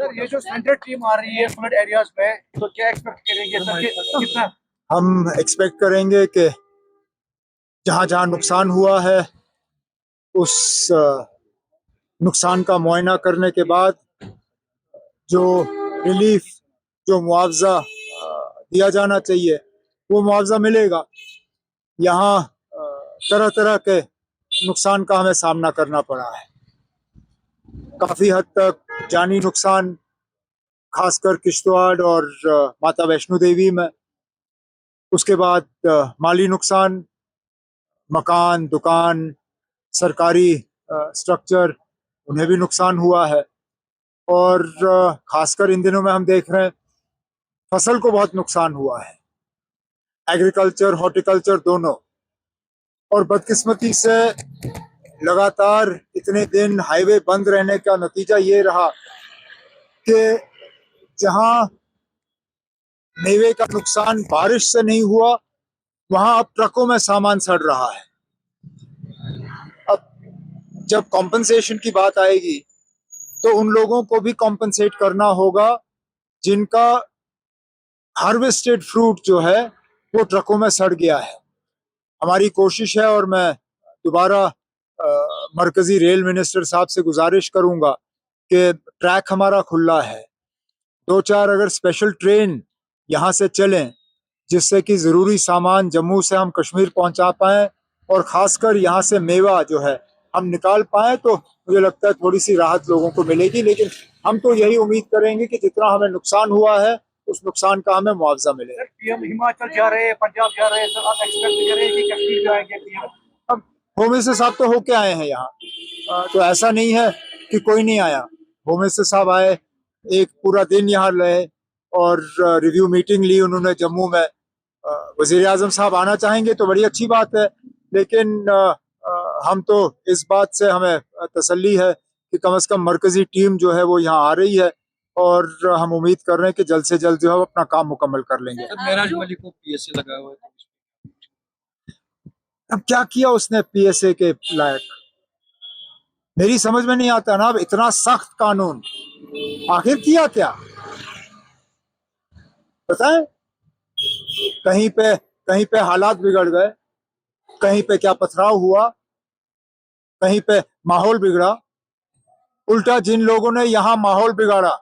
Sir ये जो central team आ रही है फ्लड एरियाज में, तो क्या एक्सपेक्ट करेंगे सर कितना? हम एक्सपेक्ट करेंगे कि जहां जहां नुकसान हुआ है उस नुकसान का मुआयना करने के बाद जो रिलीफ, जो मुआवजा दिया जाना चाहिए वो मुआवजा मिलेगा। यहाँ तरह तरह के नुकसान का हमें सामना करना पड़ा है। काफी हद तक जानी नुकसान, खासकर किश्तवाड़ और माता वैष्णो देवी में। उसके बाद माली नुकसान, मकान, दुकान, सरकारी स्ट्रक्चर, उन्हें भी नुकसान हुआ है। और खासकर इन दिनों में हम देख रहे हैं फसल को बहुत नुकसान हुआ है, एग्रीकल्चर, हॉर्टिकल्चर दोनों। और बदकिस्मती से लगातार इतने दिन हाईवे बंद रहने का नतीजा ये रहा कि जहां मेवे का नुकसान बारिश से नहीं हुआ, वहां अब ट्रकों में सामान सड़ रहा है। अब जब कॉम्पनसेशन की बात आएगी तो उन लोगों को भी कॉम्पनसेट करना होगा जिनका हार्वेस्टेड फ्रूट जो है वो ट्रकों में सड़ गया है। हमारी कोशिश है, और मैं दोबारा मरकजी रेल मिनिस्टर साहब से गुजारिश करूंगा कि ट्रैक हमारा खुला है, 2-4 अगर स्पेशल ट्रेन यहाँ से चलें जिससे कि ज़रूरी सामान जम्मू से हम कश्मीर पहुंचा पाएं और ख़ासकर यहाँ से मेवा जो है हम निकाल पाएं, तो मुझे लगता है थोड़ी सी राहत लोगों को मिलेगी। लेकिन हम तो यही उम्मीद करेंगे कि जितना हमें नुकसान हुआ है उस नुकसान का हमें मुआवजा मिले। पीएम हिमाचल जा रहे हैं, पंजाब जा रहे हैं, सर आप एक्सपेक्ट करें कि कश्मीर जाएंगे पीएम? अब होम मिनिस्टर साहब तो होके आए हैं यहाँ, तो ऐसा नहीं है कि कोई नहीं आया। होम मिनिस्टर साहब आए, एक पूरा दिन यहाँ रहे और रिव्यू मीटिंग ली उन्होंने जम्मू में। वजीर आजम साहब आना चाहेंगे तो बड़ी अच्छी बात है, लेकिन हम तो इस बात से हमें तसल्ली है कि कम से कम मरकजी टीम जो है वो यहाँ आ रही है और हम उम्मीद कर रहे हैं कि जल्द से जल्द जो है अपना काम मुकम्मल कर लेंगे। मेराज मलिक को पीएसए लगा हुआ है, अब क्या किया उसने पीएसए के लायक, मेरी समझ में नहीं आता ना। अब इतना सख्त कानून आखिर किया क्या, बताएं? कहीं पे हालात बिगड़ गए, कहीं पे क्या पथराव हुआ, कहीं पे माहौल बिगड़ा। उल्टा जिन लोगों ने यहाँ माहौल बिगाड़ा,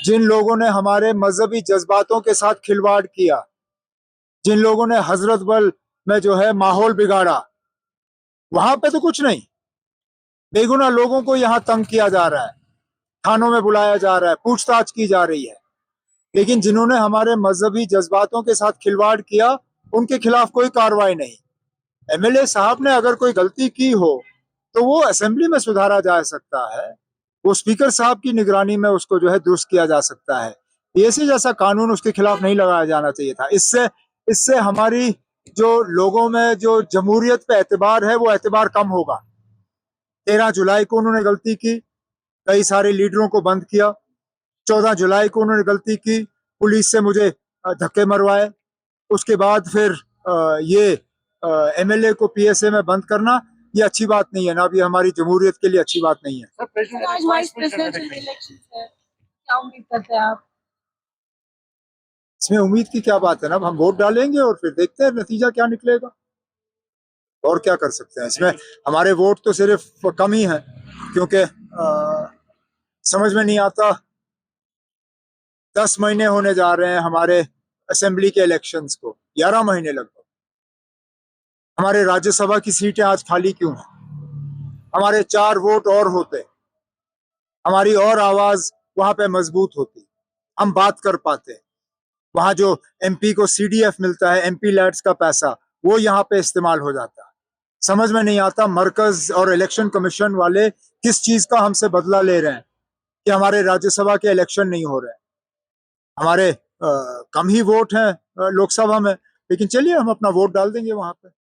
जिन लोगों ने हमारे मजहबी जज्बातों के साथ खिलवाड़ किया, जिन लोगों ने हजरत बल में जो है माहौल बिगाड़ा, वहां पे तो कुछ नहीं। बेगुनाह लोगों को यहाँ तंग किया जा रहा है, थानों में बुलाया जा रहा है, पूछताछ की जा रही है। लेकिन जिन्होंने हमारे मजहबी जज्बातों के साथ खिलवाड़ किया उनके खिलाफ कोई कार्रवाई नहीं। एमएलए साहब ने अगर कोई गलती की हो तो वो असेंबली में सुधारा जा सकता है, वो स्पीकर साहब की निगरानी में उसको जो है दुरुस्त किया जा सकता है। पीएसए जैसा कानून उसके खिलाफ नहीं लगाया जाना चाहिए था। इससे हमारी जो लोगों में जो जमहूरियत पे एतबार है वो एतबार कम होगा। 13 जुलाई को उन्होंने गलती की, कई सारे लीडरों को बंद किया। 14 जुलाई को उन्होंने गलती की, पुलिस से मुझे धक्के मरवाए। उसके बाद फिर ये एमएलए को पीएसए में बंद करना ये अच्छी बात नहीं है ना। अब ये हमारी जमहूरियत के लिए अच्छी बात नहीं है। आज वाइस प्रेसिडेंशियल इलेक्शन है, क्या उम्मीद करते हैं आप? इसमें उम्मीद की क्या बात है ना, हम वोट डालेंगे और फिर देखते हैं नतीजा क्या निकलेगा। और क्या कर सकते हैं इसमें, हमारे वोट तो सिर्फ कम ही है, क्योंकि समझ में नहीं आता 10 महीने होने जा रहे हैं हमारे असेंबली के इलेक्शंस को, 11 महीने लगभग। हमारे राज्यसभा की सीटें आज खाली क्यों हैं? हमारे 4 वोट और होते, हमारी और आवाज वहां पे मजबूत होती, हम बात कर पाते। वहां जो एमपी को सीडीएफ मिलता है, एमपी लैड्स का पैसा, वो यहाँ पे इस्तेमाल हो जाता। समझ में नहीं आता मरकज और इलेक्शन कमीशन वाले किस चीज का हमसे बदला ले रहे हैं कि हमारे राज्यसभा के इलेक्शन नहीं हो रहे हैं। हमारे कम ही वोट हैं लोकसभा में, लेकिन चलिए हम अपना वोट डाल देंगे वहां पे।